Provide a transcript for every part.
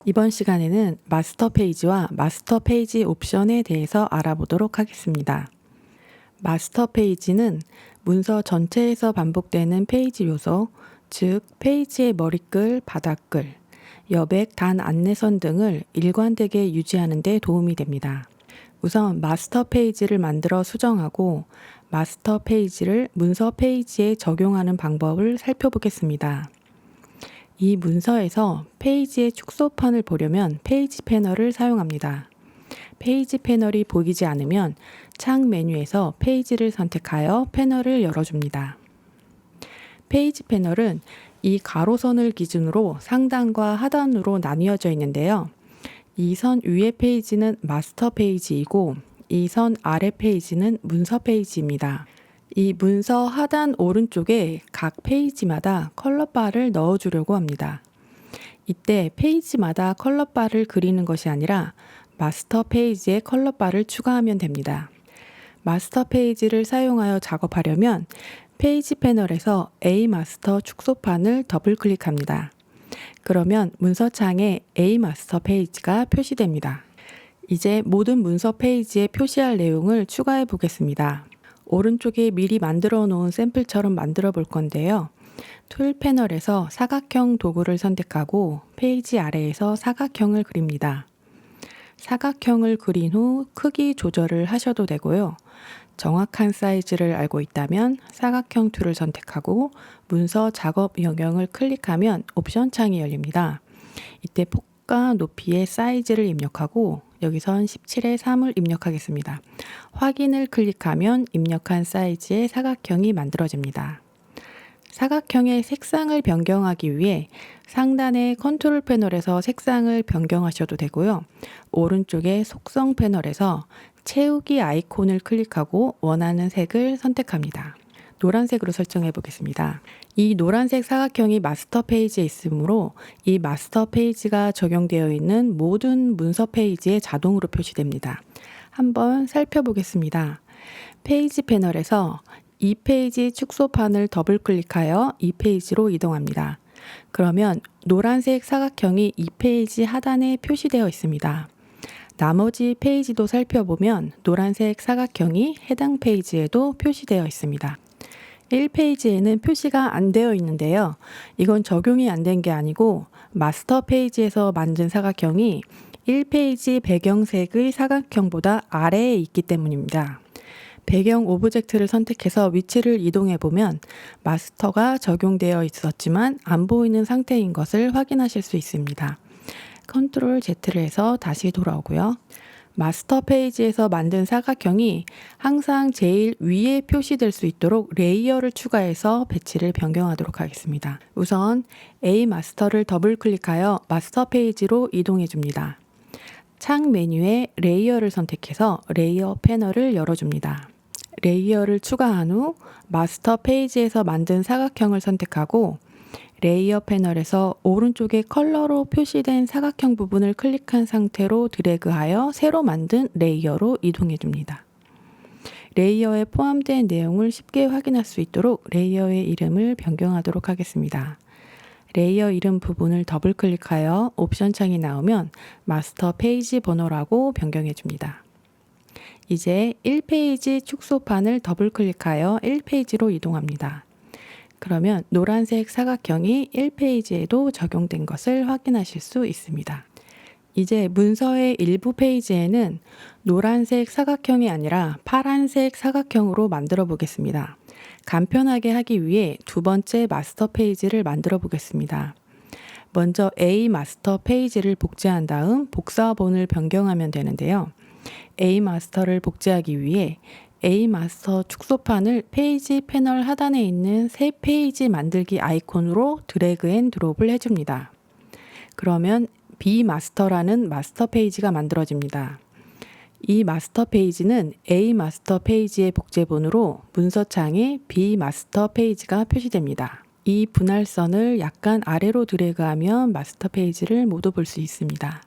이번 시간에는 마스터 페이지와 마스터 페이지 옵션에 대해서 알아보도록 하겠습니다. 마스터 페이지는 문서 전체에서 반복되는 페이지 요소, 즉 페이지의 머리글, 바닥글, 여백, 단 안내선 등을 일관되게 유지하는 데 도움이 됩니다. 우선 마스터 페이지를 만들어 수정하고 마스터 페이지를 문서 페이지에 적용하는 방법을 살펴보겠습니다. 이 문서에서 페이지의 축소판을 보려면 페이지 패널을 사용합니다. 페이지 패널이 보이지 않으면 창 메뉴에서 페이지를 선택하여 패널을 열어줍니다. 페이지 패널은 이 가로선을 기준으로 상단과 하단으로 나뉘어져 있는데요. 이 선 위의 페이지는 마스터 페이지이고 이 선 아래 페이지는 문서 페이지입니다. 이 문서 하단 오른쪽에 각 페이지마다 컬러바를 넣어주려고 합니다. 이때 페이지마다 컬러바를 그리는 것이 아니라 마스터 페이지에 컬러바를 추가하면 됩니다. 마스터 페이지를 사용하여 작업하려면 페이지 패널에서 A 마스터 축소판을 더블 클릭합니다. 그러면 문서창에 A 마스터 페이지가 표시됩니다. 이제 모든 문서 페이지에 표시할 내용을 추가해 보겠습니다. 오른쪽에 미리 만들어 놓은 샘플처럼 만들어 볼 건데요. 툴 패널에서 사각형 도구를 선택하고 페이지 아래에서 사각형을 그립니다. 사각형을 그린 후 크기 조절을 하셔도 되고요. 정확한 사이즈를 알고 있다면 사각형 툴을 선택하고 문서 작업 영역을 클릭하면 옵션 창이 열립니다. 이때 폭과 높이의 사이즈를 입력하고 여기선 17의 3을 입력하겠습니다. 확인을 클릭하면 입력한 사이즈의 사각형이 만들어집니다. 사각형의 색상을 변경하기 위해 상단의 컨트롤 패널에서 색상을 변경하셔도 되고요. 오른쪽의 속성 패널에서 채우기 아이콘을 클릭하고 원하는 색을 선택합니다. 노란색으로 설정해 보겠습니다. 이 노란색 사각형이 마스터 페이지에 있으므로 이 마스터 페이지가 적용되어 있는 모든 문서 페이지에 자동으로 표시됩니다. 한번 살펴보겠습니다. 페이지 패널에서 이 페이지 축소판을 더블 클릭하여 이 페이지로 이동합니다. 그러면 노란색 사각형이 이 페이지 하단에 표시되어 있습니다. 나머지 페이지도 살펴보면 노란색 사각형이 해당 페이지에도 표시되어 있습니다. 1페이지에는 표시가 안 되어 있는데요. 이건 적용이 안 된 게 아니고 마스터 페이지에서 만든 사각형이 1페이지 배경색의 사각형보다 아래에 있기 때문입니다. 배경 오브젝트를 선택해서 위치를 이동해 보면 마스터가 적용되어 있었지만 안 보이는 상태인 것을 확인하실 수 있습니다. 컨트롤 Z를 해서 다시 돌아오고요. 마스터 페이지에서 만든 사각형이 항상 제일 위에 표시될 수 있도록 레이어를 추가해서 배치를 변경하도록 하겠습니다. 우선 A 마스터를 더블 클릭하여 마스터 페이지로 이동해 줍니다. 창 메뉴에 레이어를 선택해서 레이어 패널을 열어줍니다. 레이어를 추가한 후 마스터 페이지에서 만든 사각형을 선택하고 레이어 패널에서 오른쪽에 컬러로 표시된 사각형 부분을 클릭한 상태로 드래그하여 새로 만든 레이어로 이동해 줍니다. 레이어에 포함된 내용을 쉽게 확인할 수 있도록 레이어의 이름을 변경하도록 하겠습니다. 레이어 이름 부분을 더블 클릭하여 옵션 창이 나오면 마스터 페이지 번호라고 변경해 줍니다. 이제 1페이지 축소판을 더블 클릭하여 1페이지로 이동합니다. 그러면 노란색 사각형이 1페이지에도 적용된 것을 확인하실 수 있습니다. 이제 문서의 일부 페이지에는 노란색 사각형이 아니라 파란색 사각형으로 만들어 보겠습니다. 간편하게 하기 위해 두 번째 마스터 페이지를 만들어 보겠습니다. 먼저 A 마스터 페이지를 복제한 다음 복사본을 변경하면 되는데요. A 마스터를 복제하기 위해 A 마스터 축소판을 페이지 패널 하단에 있는 새 페이지 만들기 아이콘으로 드래그 앤 드롭을 해줍니다. 그러면 B 마스터라는 마스터 페이지가 만들어집니다. 이 마스터 페이지는 A 마스터 페이지의 복제본으로 문서창에 B 마스터 페이지가 표시됩니다. 이 분할선을 약간 아래로 드래그하면 마스터 페이지를 모두 볼 수 있습니다.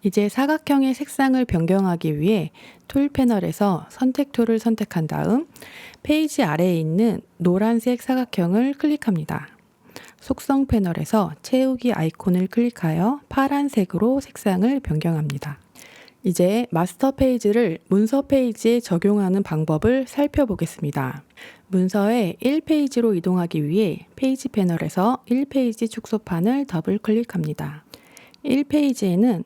이제 사각형의 색상을 변경하기 위해 툴 패널에서 선택 툴을 선택한 다음 페이지 아래에 있는 노란색 사각형을 클릭합니다. 속성 패널에서 채우기 아이콘을 클릭하여 파란색으로 색상을 변경합니다. 이제 마스터 페이지를 문서 페이지에 적용하는 방법을 살펴보겠습니다. 문서의 1페이지로 이동하기 위해 페이지 패널에서 1페이지 축소판을 더블 클릭합니다. 1페이지에는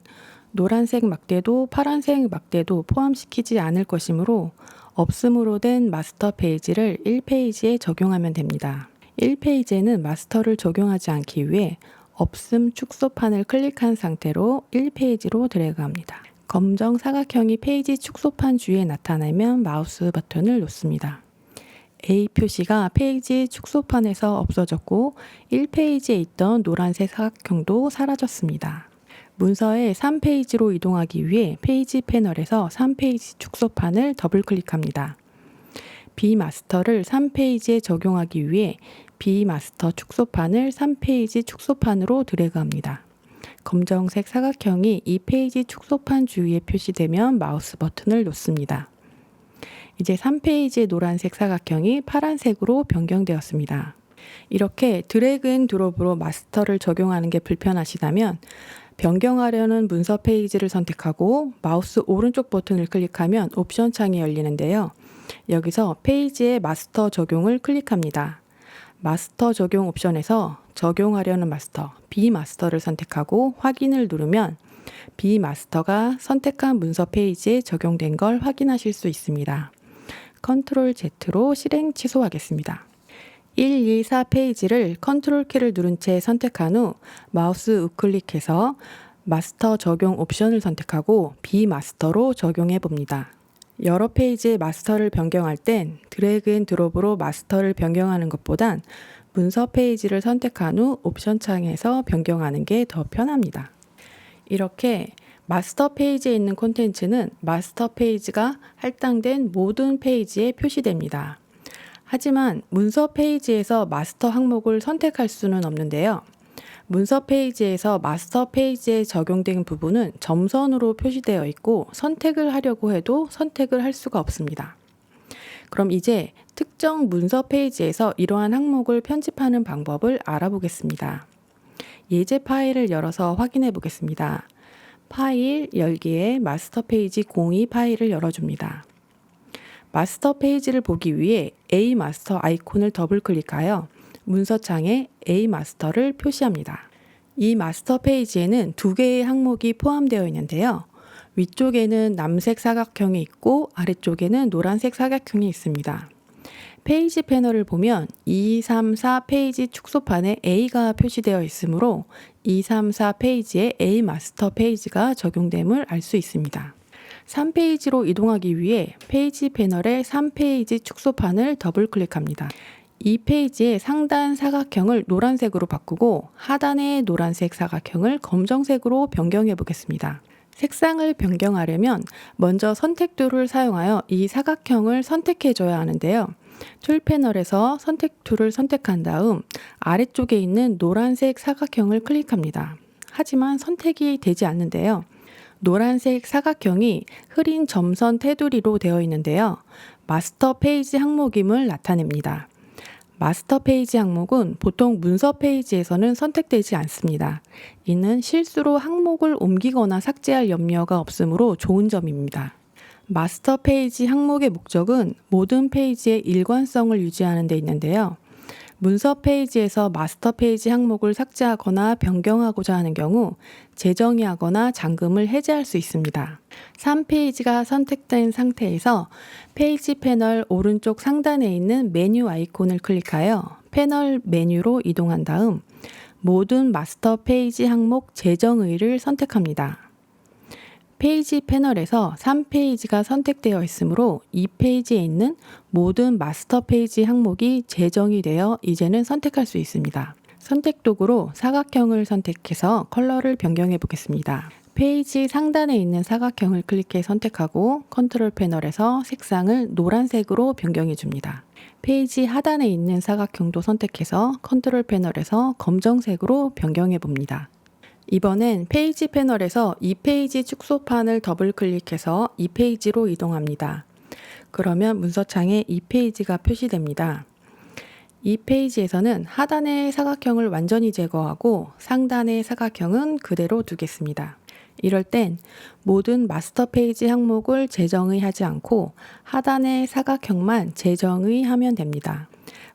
노란색 막대도 파란색 막대도 포함시키지 않을 것이므로 없음으로 된 마스터 페이지를 1페이지에 적용하면 됩니다. 1페이지에는 마스터를 적용하지 않기 위해 없음 축소판을 클릭한 상태로 1페이지로 드래그합니다. 검정 사각형이 페이지 축소판 주위에 나타나면 마우스 버튼을 놓습니다. A 표시가 페이지 축소판에서 없어졌고 1페이지에 있던 노란색 사각형도 사라졌습니다. 문서의 3페이지로 이동하기 위해 페이지 패널에서 3페이지 축소판을 더블 클릭합니다. B마스터를 3페이지에 적용하기 위해 B마스터 축소판을 3페이지 축소판으로 드래그합니다. 검정색 사각형이 이 페이지 축소판 주위에 표시되면 마우스 버튼을 놓습니다. 이제 3페이지의 노란색 사각형이 파란색으로 변경되었습니다. 이렇게 드래그 앤 드롭으로 마스터를 적용하는 게 불편하시다면 변경하려는 문서 페이지를 선택하고 마우스 오른쪽 버튼을 클릭하면 옵션 창이 열리는데요. 여기서 페이지의 마스터 적용을 클릭합니다. 마스터 적용 옵션에서 적용하려는 마스터, B마스터를 선택하고 확인을 누르면 B마스터가 선택한 문서 페이지에 적용된 걸 확인하실 수 있습니다. 컨트롤 Z로 실행 취소하겠습니다. 1, 2, 4 페이지를 컨트롤 키를 누른 채 선택한 후 마우스 우클릭해서 마스터 적용 옵션을 선택하고 B마스터로 적용해 봅니다. 여러 페이지의 마스터를 변경할 땐 드래그 앤 드롭으로 마스터를 변경하는 것보단 문서 페이지를 선택한 후 옵션 창에서 변경하는 게 더 편합니다. 이렇게 마스터 페이지에 있는 콘텐츠는 마스터 페이지가 할당된 모든 페이지에 표시됩니다. 하지만 문서 페이지에서 마스터 항목을 선택할 수는 없는데요. 문서 페이지에서 마스터 페이지에 적용된 부분은 점선으로 표시되어 있고 선택을 하려고 해도 선택을 할 수가 없습니다. 그럼 이제 특정 문서 페이지에서 이러한 항목을 편집하는 방법을 알아보겠습니다. 예제 파일을 열어서 확인해 보겠습니다. 파일 열기에 마스터 페이지 02 파일을 열어줍니다. 마스터 페이지를 보기 위해 A 마스터 아이콘을 더블 클릭하여 문서창에 A 마스터를 표시합니다. 이 마스터 페이지에는 두 개의 항목이 포함되어 있는데요. 위쪽에는 남색 사각형이 있고 아래쪽에는 노란색 사각형이 있습니다. 페이지 패널을 보면 2, 3, 4 페이지 축소판에 A가 표시되어 있으므로 2, 3, 4 페이지에 A 마스터 페이지가 적용됨을 알 수 있습니다. 3페이지로 이동하기 위해 페이지 패널의 3페이지 축소판을 더블 클릭합니다. 이 페이지의 상단 사각형을 노란색으로 바꾸고 하단의 노란색 사각형을 검정색으로 변경해 보겠습니다. 색상을 변경하려면 먼저 선택 툴을 사용하여 이 사각형을 선택해 줘야 하는데요. 툴 패널에서 선택 툴을 선택한 다음 아래쪽에 있는 노란색 사각형을 클릭합니다. 하지만 선택이 되지 않는데요. 노란색 사각형이 흐린 점선 테두리로 되어 있는데요. 마스터 페이지 항목임을 나타냅니다. 마스터 페이지 항목은 보통 문서 페이지에서는 선택되지 않습니다. 이는 실수로 항목을 옮기거나 삭제할 염려가 없으므로 좋은 점입니다. 마스터 페이지 항목의 목적은 모든 페이지의 일관성을 유지하는 데 있는데요. 문서 페이지에서 마스터 페이지 항목을 삭제하거나 변경하고자 하는 경우 재정의하거나 잠금을 해제할 수 있습니다. 3페이지가 선택된 상태에서 페이지 패널 오른쪽 상단에 있는 메뉴 아이콘을 클릭하여 패널 메뉴로 이동한 다음 모든 마스터 페이지 항목 재정의를 선택합니다. 페이지 패널에서 3페이지가 선택되어 있으므로 이 페이지에 있는 모든 마스터 페이지 항목이 재정이 되어 이제는 선택할 수 있습니다. 선택 도구로 사각형을 선택해서 컬러를 변경해 보겠습니다. 페이지 상단에 있는 사각형을 클릭해 선택하고 컨트롤 패널에서 색상을 노란색으로 변경해 줍니다. 페이지 하단에 있는 사각형도 선택해서 컨트롤 패널에서 검정색으로 변경해 봅니다. 이번엔 페이지 패널에서 2페이지 축소판을 더블 클릭해서 2페이지로 이동합니다. 그러면 문서창에 2페이지가 표시됩니다. 이 페이지에서는 하단의 사각형을 완전히 제거하고 상단의 사각형은 그대로 두겠습니다. 이럴 땐 모든 마스터 페이지 항목을 재정의하지 않고 하단의 사각형만 재정의하면 됩니다.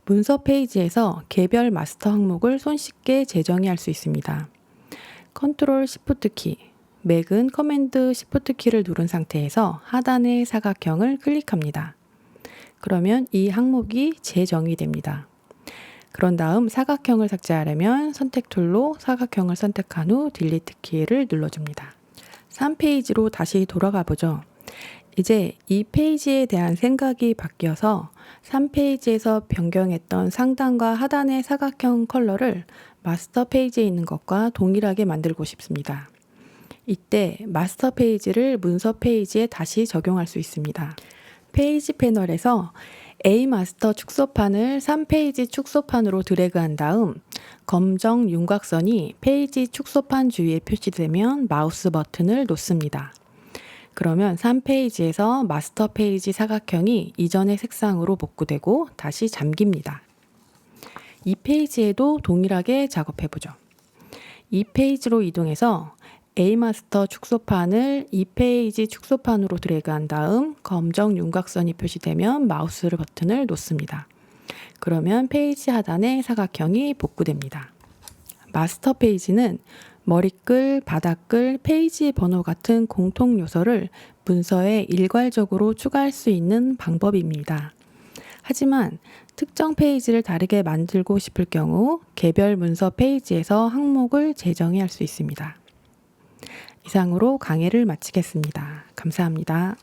문서 페이지에서 개별 마스터 항목을 손쉽게 재정의할 수 있습니다. 컨트롤 시프트 키, 맥은 커맨드 시프트 키를 누른 상태에서 하단의 사각형을 클릭합니다. 그러면 이 항목이 재정의됩니다. 그런 다음 사각형을 삭제하려면 선택 툴로 사각형을 선택한 후 딜리트 키를 눌러줍니다. 3페이지로 다시 돌아가 보죠. 이제 이 페이지에 대한 생각이 바뀌어서 3페이지에서 변경했던 상단과 하단의 사각형 컬러를 마스터 페이지에 있는 것과 동일하게 만들고 싶습니다. 이때 마스터 페이지를 문서 페이지에 다시 적용할 수 있습니다. 페이지 패널에서 A 마스터 축소판을 3페이지 축소판으로 드래그한 다음 검정 윤곽선이 페이지 축소판 주위에 표시되면 마우스 버튼을 놓습니다. 그러면 3페이지에서 마스터 페이지 사각형이 이전의 색상으로 복구되고 다시 잠깁니다. 이 페이지에도 동일하게 작업해보죠. 이 페이지로 이동해서 A 마스터 축소판을 2페이지 축소판으로 드래그한 다음 검정 윤곽선이 표시되면 마우스 버튼을 놓습니다. 그러면 페이지 하단에 사각형이 복구됩니다. 마스터 페이지는 머리글, 바닥글, 페이지 번호 같은 공통 요소를 문서에 일괄적으로 추가할 수 있는 방법입니다. 하지만 특정 페이지를 다르게 만들고 싶을 경우 개별 문서 페이지에서 항목을 재정의할 수 있습니다. 이상으로 강의를 마치겠습니다. 감사합니다.